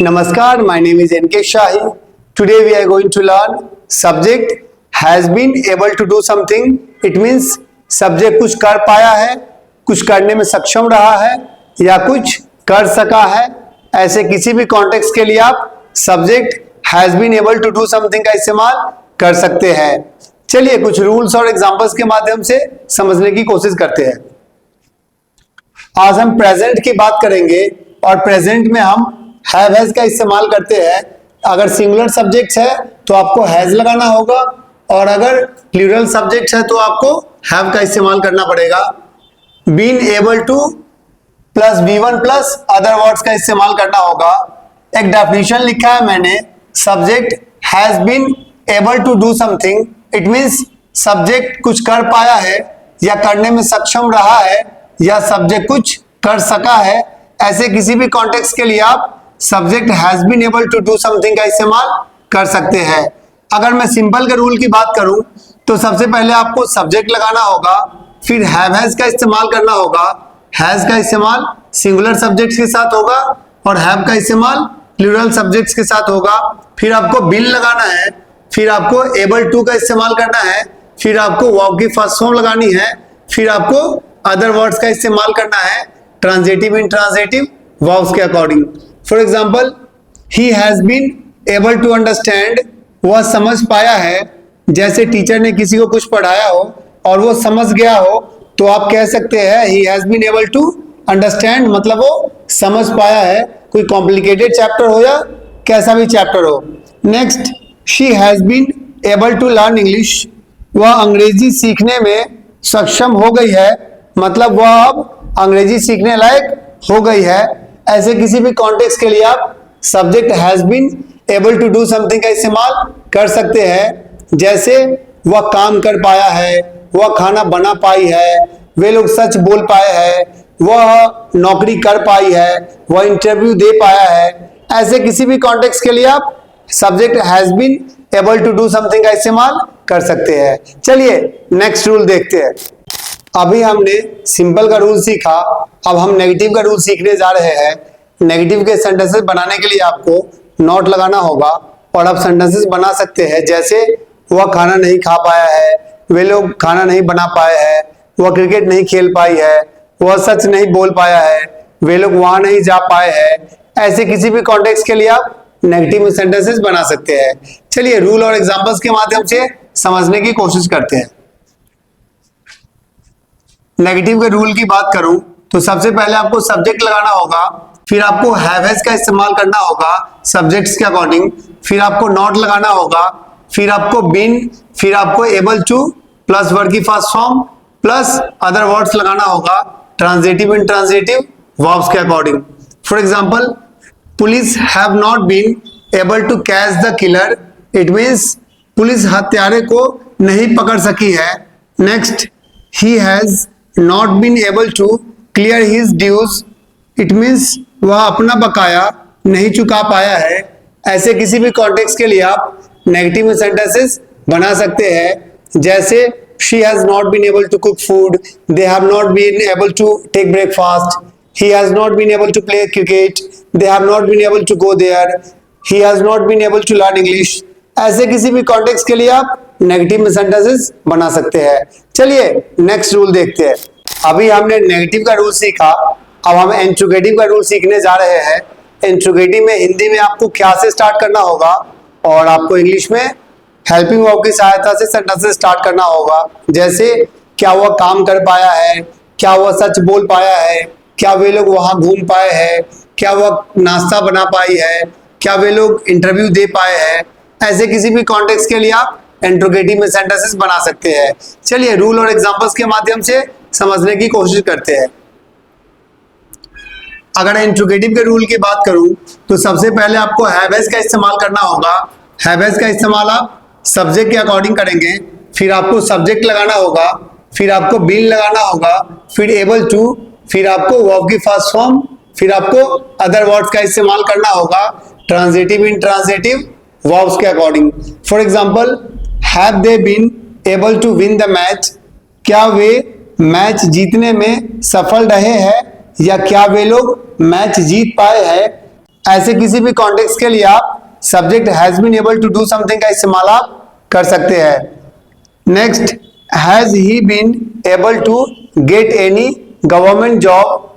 Namaskar, my name is NK Shahi. Today we are going to learn subject has been able to do something. It means subject कुछ कर पाया है, कुछ करने में सक्षम रहा है या कुछ कर सका है। ऐसे किसी भी कॉन्टेक्स्ट के लिए आप subject has been able to do something का इस्तेमाल कर सकते हैं। चलिए कुछ रूल्स और एग्जांपल्स के माध्यम से समझने की कोशिश करते हैं। आज हम प्रेजेंट की बात करेंगे और प्रेजेंट में हम हैव हैज का इस्तेमाल करते हैं। अगर सिंगुलर सब्जेक्ट है तो आपको हैज लगाना होगा और अगर प्लूरल सब्जेक्ट है तो आपको हैव का इस्तेमाल करना पड़ेगा। Been able to plus V1 प्लस अदर वर्ड्स का इस्तेमाल करना होगा। एक डेफिनेशन लिखा है मैंने, subject has been able to do something. It means subject कुछ कर पाया है या करने में सक्षम रहा है या सब्जेक्ट कुछ कर सका है। ऐसे किसी भी कॉन्टेक्स्ट के लिए आप subject has been able to do something का इस्तेमाल कर सकते हैं। अगर मैं सिंपल के रूल की बात करूं तो सबसे पहले आपको सब्जेक्ट लगाना होगा, फिर हैव हैज का इस्तेमाल करना होगा। हैज का इस्तेमाल सिंगुलर सब्जेक्ट्स के साथ होगा और हैव का इस्तेमाल प्लूरल सब्जेक्ट्स के साथ होगा। फिर आपको बीन लगाना है, फिर आपको एबल टू का इस्तेमाल करना है, फिर आपको वर्ब की फर्स्ट फॉर्म लगानी है, फिर आपको अदर वर्ड्स का इस्तेमाल करना है ट्रांजिटिव इंट्रांजिटिव वर्ब्स के according. For example, he has been able to understand, वह समझ पाया है। जैसे टीचर ने किसी को कुछ पढ़ाया हो और वो समझ गया हो तो आप कह सकते हैं he has been able to understand, मतलब वो समझ पाया है। कोई कॉम्प्लिकेटेड चैप्टर हो या कैसा भी चैप्टर हो। Next, she has been able to learn English, वह अंग्रेजी सीखने में सक्षम हो गई है, मतलब वह अब अंग्रेजी सीखने लायक हो गई है। ऐसे किसी भी कॉन्टेक्स्ट के लिए आप subject has been able to do something का इस्तेमाल कर सकते हैं। जैसे वह काम कर पाया है, वह खाना बना पाई है, वे लोग सच बोल पाए हैं, वह नौकरी कर पाई है, वह इंटरव्यू दे पाया है। ऐसे किसी भी कॉन्टेक्स्ट के लिए आप subject has been able to do something का इस्तेमाल कर सकते हैं। चलिए नेक्स्ट रूल देखते हैं। अभी हमने सिंपल का रूल सीखा, अब हम नेगेटिव का रूल सीखने जा रहे हैं। नेगेटिव के सेंटेंसेस बनाने के लिए आपको नॉट लगाना होगा और आप सेंटेंसेस बना सकते हैं। जैसे वह खाना नहीं खा पाया है, वे लोग खाना नहीं बना पाए हैं, वह क्रिकेट नहीं खेल पाई है, वह सच नहीं बोल पाया है, वे लोग वहां नहीं जा पाए हैं। ऐसे किसी भी कॉन्टेक्स्ट के लिए आप नेगेटिव सेंटेंसेस बना सकते हैं। चलिए रूल और एग्जांपल्स के माध्यम से समझने की कोशिश करते हैं। नेगेटिव के रूल की बात करूं तो सबसे पहले आपको सब्जेक्ट लगाना होगा, फिर आपको हैव हैज का इस्तेमाल करना होगा सब्जेक्ट्स के अकॉर्डिंग, फिर आपको नॉट लगाना होगा, फिर आपको बीन, फिर आपको एबल टू प्लस वर्ड की first form plus other words लगाना होगा ट्रांजिटिव इंट्रांजिटिव वर्ब्स के according. For example, police have not been able to catch the killer, it means police हत्यारे को नहीं पकड़ सकी है। Next, he has not been able to clear his dues, it means वह अपना बकाया नहीं चुका पाया है। ऐसे किसी भी कॉन्टेक्स्ट के लिए आप नेगेटिव सेंटेंसेस बना सकते हैं। जैसे she has not been able to cook food, they have not been able to take breakfast, he has not been able to play cricket, they have not been able to go there, he has not been able to learn English। ऐसे किसी भी context के लिए आप negative sentences बना सकते हैं। चलिए नेक्स्ट रूल देखते हैं। अभी हमने नेगेटिव का रूल सीखा, अब हम इंट्रोगेटिव का रूल सीखने जा रहे हैं। इंट्रोगेटिव में हिंदी में आपको क्या से स्टार्ट करना होगा और आपको इंग्लिश में हेल्पिंग वर्ब की सहायता से सेंटेंसेस स्टार्ट करना होगा। जैसे क्या वह काम कर पाया है, क्या वह सच बोल पाया है, क्या वे लोग वहां घूम पाए हैं, क्या वह नाश्ता बना पाई है, क्या वे लोग इंटरव्यू दे पाए हैं। ऐसे किसी भी कॉन्टेक्स्ट के लिए आप इंट्रोगेटिव में सेंटेंसेस बना सकते हैं। चलिए रूल और एग्जांपल्स के माध्यम से समझने की कोशिश करते हैं। अगर इंट्रोगेटिव के रूल की बात करूं तो सबसे पहले आपको हैव हैज का इस्तेमाल करना होगा। हैव हैज का इस्तेमाल आप सब्जेक्ट के अकॉर्डिंग करेंगे, फिर आपको सब्जेक्ट लगाना होगा, फिर आपको बीन लगाना होगा, फिर एबल टू, फिर आपको वर्ब की फर्स्ट फॉर्म, फिर आपको अदर वर्ड्स का इस्तेमाल करना होगा ट्रांजिटिव इंट्रांजिटिव वर्ब्स के according. For example, have they been able to win the match, क्या वे मैच जीतने में सफल रहे हैं या क्या वे लोग मैच जीत पाए हैं। ऐसे किसी भी कॉन्टेक्स्ट के लिए आप subject has been able to do something का इस्तेमाल आप कर सकते हैं। Next, has he been able to get any government job,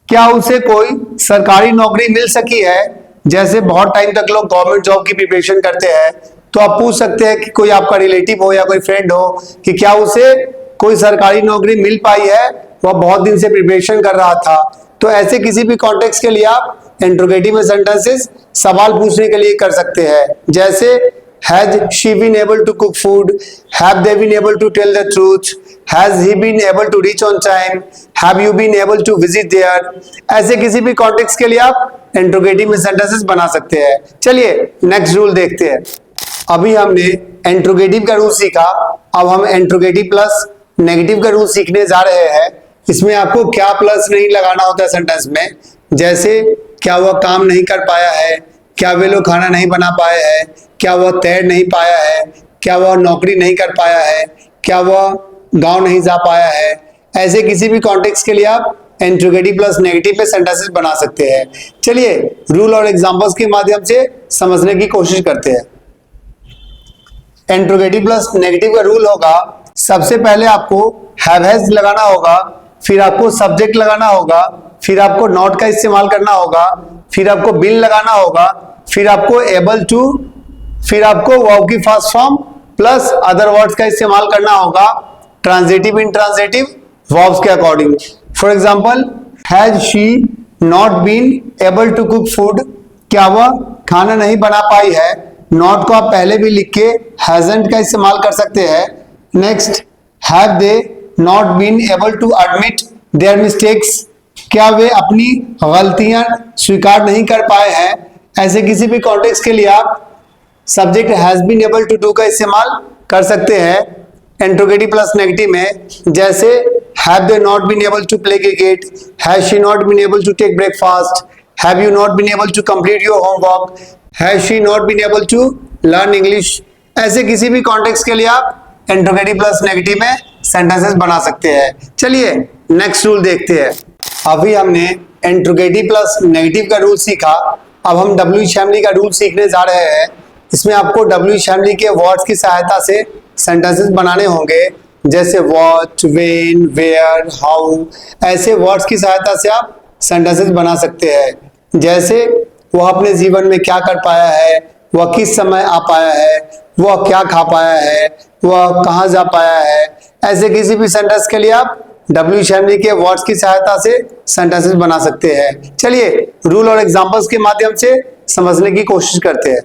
क्या उसे कोई सरकारी नौकरी मिल सकी है। जैसे बहुत टाइम तक लोग गवर्नमेंट जॉब की प्रिपरेशन करते हैं, तो आप पूछ सकते हैं कि कोई आपका रिलेटिव हो या कोई फ्रेंड हो कि क्या उसे कोई सरकारी नौकरी मिल पाई है, वह बहुत दिन से प्रिपरेशन कर रहा था। तो ऐसे किसी भी कॉन्टेक्स्ट के लिए आप इंट्रोगेटिव में सेंटेंसेस सवाल पूछने के लिए कर सकते हैं। जैसे has she been able to cook food, have they been able to tell the truth, has he been able to reach on time, have you been able to visit there. ऐसे किसी भी कॉन्टेक्स्ट के लिए आप interrogative में sentences बना सकते हैं। चलिए नेक्स्ट रूल देखते हैं। अभी हमने इंट्रोगेटिव का रूल सीखा, अब हम इंट्रोगेटिव प्लस नेगेटिव का रूल सीखने जा रहे हैं। इसमें आपको क्या प्लस नहीं लगाना होता है सेंटेंस में। जैसे क्या वह काम नहीं कर पाया है, क्या वे लोग खाना नहीं बना पाए हैं, क्या वह तैर नहीं पाया है, क्या वह नौकरी नहीं कर पाया है, क्या वह गांव नहीं जा पाया है। ऐसे किसी भी कॉन्टेक्स्ट के लिए आप इंट्रोगेटिव प्लस नेगेटिव में सेंटेंसेस बना सकते हैं। चलिए रूल और एग्जांपल्स के माध्यम से समझने की कोशिश करते हैं। इंट्रोगेटिव प्लस नेगेटिव का रूल होगा, सबसे पहले आपको हैव हैज लगाना होगा, फिर आपको सब्जेक्ट लगाना होगा, फिर आपको नॉट का इस्तेमाल करना होगा, फिर आपको बिन लगाना होगा, फिर आपको एबल टू, फिर आपको वर्ब की first form plus other words का इस्तेमाल करना होगा, ट्रांजिटिव इंट्रांजिटिव वर्ब्स के according. For example, has she not been able to cook food, क्या वह खाना नहीं बना पाई है। नॉट को आप पहले भी लिख के हैजंट का इस्तेमाल कर सकते हैं। Next, have they not been able to admit their mistakes, क्या वे अपनी गलतियां स्वीकार नहीं कर पाए हैं। ऐसे किसी भी कॉन्टेक्स्ट के लिए आप subject has been able to do का इस्तेमाल कर सकते हैं इंट्रोगेटिव प्लस नेगेटिव में। जैसे have they not been able to play cricket, has she not been able to take breakfast, have you not been able to complete your homework, has she not been able to learn English. ऐसे किसी भी context के लिए आप interrogative plus negative में sentences बना सकते हैं। चलिए नेक्स्ट रूल देखते हैं। अभी हमने इंट्रोगेटिव प्लस नेगेटिव का रूल सीखा, अब हम डब्ल्यू फैमिली का रूल सीखने जा रहे हैं। इसमें आपको डब्ल्यू फैमिली के वर्ड्स की सहायता से सेंटेंसेस बनाने होंगे। जैसे व्हाट, व्हेन, वेयर, हाउ, ऐसे वर्ड्स की सहायता से आप सेंटेंसेस बना सकते हैं। जैसे वह अपने जीवन में क्या कर पाया है, वह किस समय आ पाया है, वह क्या खा पाया है, वह कहाँ जा पाया है। ऐसे किसी भी सेंटेंस के लिए आप डब्ल्यू फैमिली के वर्ड्स की सहायता से सेंटेंसेस बना सकते हैं। चलिए रूल और एग्जांपल्स के माध्यम से समझने की कोशिश करते हैं।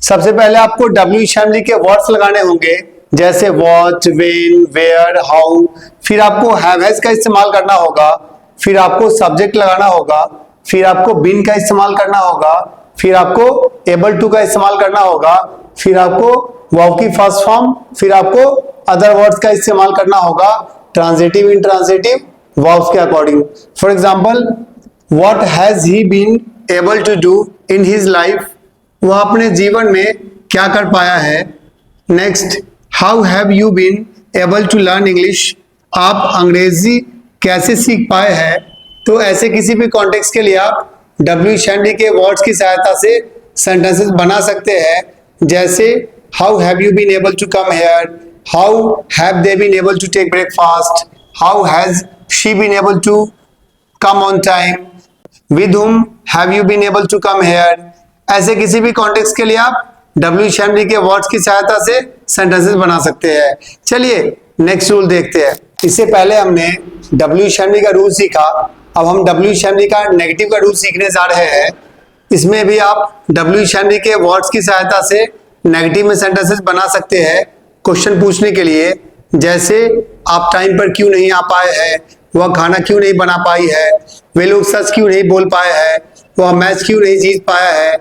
सबसे पहले आपको डब्ल्यू फैमिली के वर्ड्स लगाने होंगे। जैसे व्हाट, व्हेन, वेयर, हाउ, फिर आपको हैव हैज का इस्तेमाल करना होगा, फिर आपको सब्जेक्ट लगाना होगा, फिर आपको बीन का इस्तेमाल करना होगा, फिर आपको एबल टू का इस्तेमाल करना होगा, फिर आपको वर्ब की फर्स्ट फॉर्म, फिर आपको अदर वर्ड्स का इस्तेमाल करना होगा ट्रांजिटिव इंट्रांजिटिव वर्ब्स के according. For example, what has he been able to do in his life, वह अपने जीवन में क्या कर पाया है। Next, how have you been able to learn English, आप अंग्रेजी कैसे सीख पाए हैं। तो ऐसे किसी भी कॉन्टेक्स्ट के लिए आप डब्ल्यू फैमिली के वर्ड्स की सहायता से सेंटेंसेस बना सकते हैं। जैसे how have you been able to come here, how have they been able to take breakfast, how has she been able to come on time, with whom have you been able to come here. ऐसे किसी भी context के लिए आप W family के words की सहायता से सेंटेंसेस बना सकते हैं। चलिए नेक्स्ट रूल देखते हैं। इससे पहले हमने डब्ल्यू फैमिली का रूल सीखा, अब हम डब्ल्यू फैमिली का नेगेटिव का रूल सीखने जा रहे हैं। इसमें भी आप डब्ल्यू फैमिली के वर्ड्स की सहायता से नेगेटिव में सेंटेंसेस बना सकते हैं क्वेश्चन पूछने के लिए। जैसे आप टाइम पर क्यों नहीं आ पाए हैं, वह खाना क्यों नहीं बना पाई है, वे लोग सच क्यों नहीं बोल पाए हैं, वह मैच क्यों नहीं जीत पाया है,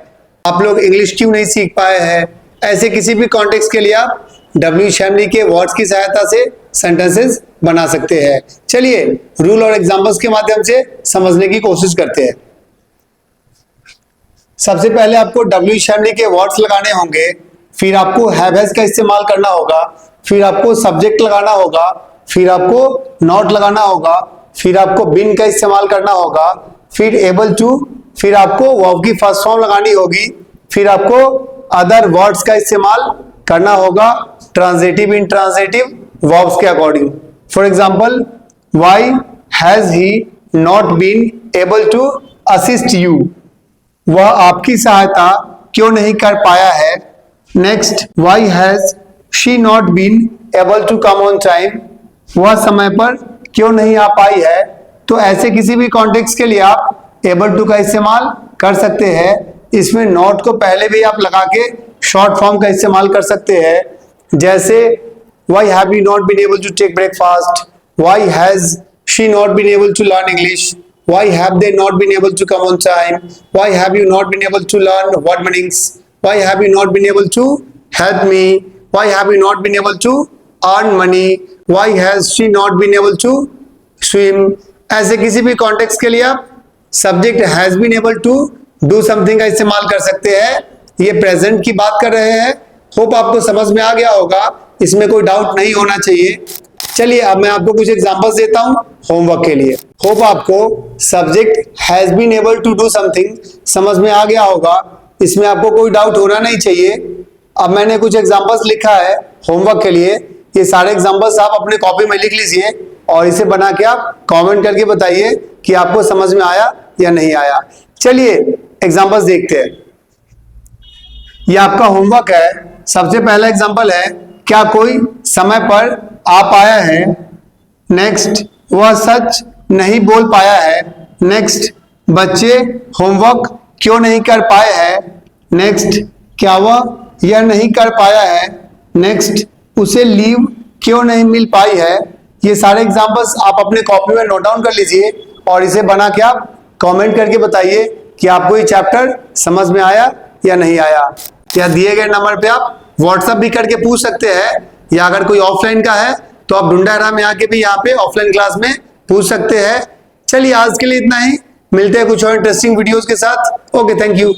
आप लोग इंग्लिश क्यों नहीं सीख पाए हैं। ऐसे किसी भी कॉन्टेक्स्ट के लिए आप डब्ल्यू फैमिली के वर्ड्स की सहायता से सेंटेंसेस बना सकते हैं। चलिए रूल और एग्जांपल्स के माध्यम से समझने की कोशिश करते हैं। सबसे पहले आपको डब्ल्यू फैमिली के वर्ड्स लगाने होंगे, फिर आपको हैव हैज का इस्तेमाल करना होगा, फिर आपको सब्जेक्ट लगाना होगा, फिर आपको नॉट लगाना होगा, फिर आपको बीन का इस्तेमाल करना होगा, फिर एबल टू, फिर आपको वर्ब की फर्स्ट फॉर्म लगानी होगी, फिर आपको अदर वर्ड्स का इस्तेमाल करना होगा ट्रांजिटिव इंट्रांजिटिव वर्ब्स के according. For example, why has he not been able to assist you, वह आपकी सहायता क्यों नहीं कर पाया है। Next, why has she not been able to come on time, वह समय पर क्यों नहीं आ पाई है। तो ऐसे किसी भी कॉन्टेक्स्ट के लिए आप एबल टू का इस्तेमाल कर सकते हैं। इसमें नॉट को पहले भी आप लगा के शॉर्ट फॉर्म का इस्तेमाल कर सकते हैं। जैसे why have you not been able to take breakfast, why has she not been able to learn English, why have they not been able to come on time, why have you not been able to learn word meanings, why have you not been able to help me, why have you not been able to earn money, why has she not been able to swim. ऐसे किसी भी context के लिए आप subject has been able to do something का इस्तेमाल कर सकते हैं। ये प्रेजेंट की बात कर रहे हैं। होप आपको समझ में आ गया होगा, इसमें कोई डाउट नहीं होना चाहिए। चलिए अब मैं आपको कुछ एग्जांपल्स देता हूं होमवर्क के लिए। होप आपको subject has been able to do something समझ में आ गया होगा, इसमें आपको कोई डाउट होना नहीं चाहिए। अब मैंने कुछ एग्जांपल्स लिखा है होमवर्क के लिए, ये सारे एग्जांपल्स आप अपने कॉपी में लिख लीजिए और इसे बना के आप कमेंट करके बताइए कि आपको समझ में आया या नहीं आया। चलिए एग्जांपल्स देखते हैं। ये आपका होमवर्क है। सबसे पहला एग्जांपल है, क्या कोई समय पर आ पाया है। नेक्स्ट, वह सच नहीं बोल पाया है। नेक्स्ट, बच्चे होमवर्क क्यों नहीं कर पाए हैं। नेक्स्ट, क्या वह यह नहीं कर पाया है। नेक्स्ट, उसे लीव क्यों नहीं मिल पाई है। ये सारे एग्जांपल्स आप अपने कॉपी में नोट डाउन कर लीजिए और इसे बना के आप कमेंट करके बताइए कि आपको ये चैप्टर समझ में आया या नहीं आया। या दिए गए नंबर पे आप व्हाट्सएप भी करके पूछ सकते हैं, या अगर कोई ऑफलाइन का है तो आप ढूंढारा में आके भी यहाँ पे ऑफलाइन क्लास में पूछ सकते हैं। चलिए आज के लिए इतना ही, मिलते हैं कुछ और इंटरेस्टिंग वीडियोस के साथ। Okay, thank you.